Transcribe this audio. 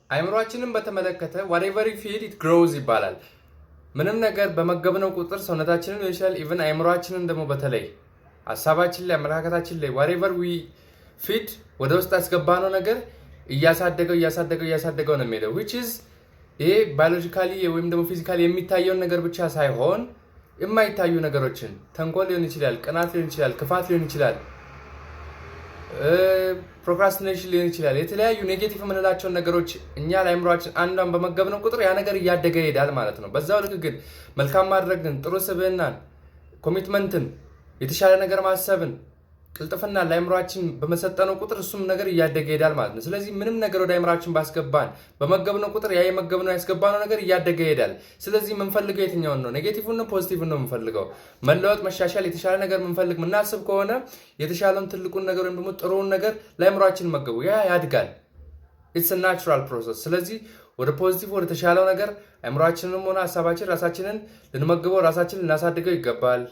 አይምሮአችንን በተመለከተ whatever you feed it grows ይባላል። ምንም ነገር በመገብነው ቁጥር ሰውነታችንን ይሻል ኢቭን አይምሮአችንን ደግሞ በተለይ ሐሳባችን ላይ አመለካከታችን ላይ whatever we feed ወደ ውስጥ አስገባነው ነገር እያሳደገው ነው የሚሄደው which is ይሄ ባዮሎጂካሊ ወይም ደግሞ ፊዚካሊ የሚታየውን ነገር ብቻ ሳይሆን የማይታዩ ነገሮችን ተንኮል ሊሆን ይችላል፣ ቅናት ሊሆን ይችላል፣ ክፋት ሊሆን ይችላል፣ ፕሮክራስቲኔሽን ሊሆን ይችላል። የተለያዩ ኔጌቲቭ የምንላቸውን ነገሮች እኛ ለአይምሮአችን አንዷን በመገብነው ቁጥር ያ ነገር እያደገ ይሄዳል ማለት ነው። በዛው ልክ ግን መልካም ማድረግን፣ ጥሩ ስብዕናን፣ ኮሚትመንትን፣ የተሻለ ነገር ማሰብን፣ ቅልጥፍና ለአይምሮአችን በመሰጠነው ቁጥር እሱም ነገር እያደገ ይሄዳል ማለት ነው። ስለዚህ ምንም ነገር ወደ አይምሮአችን ባስገባን በመገብነው ቁጥር ያ የመገብነው ያስገባነው ነገር እያደገ ይሄዳል። ስለዚህ የምንፈልገው የትኛውን ነው? ኔጌቲቭን ነው ፖዚቲቭን ነው የምንፈልገው? መለወጥ፣ መሻሻል፣ የተሻለ ነገር የምንፈልግ የምናስብ ከሆነ የተሻለውን ትልቁን ነገር ወይም ደግሞ ጥሩውን ነገር ለአይምሮአችን መገቡ ያ ያድጋል። ኢትስ አ ናቹራል ፕሮሰስ። ስለዚህ ወደ ፖዚቲቭ ወደ ተሻለው ነገር አይምሮአችንንም ሆነ ሐሳባችን ራሳችንን ልንመግበው ራሳችንን ልናሳድገው ይገባል።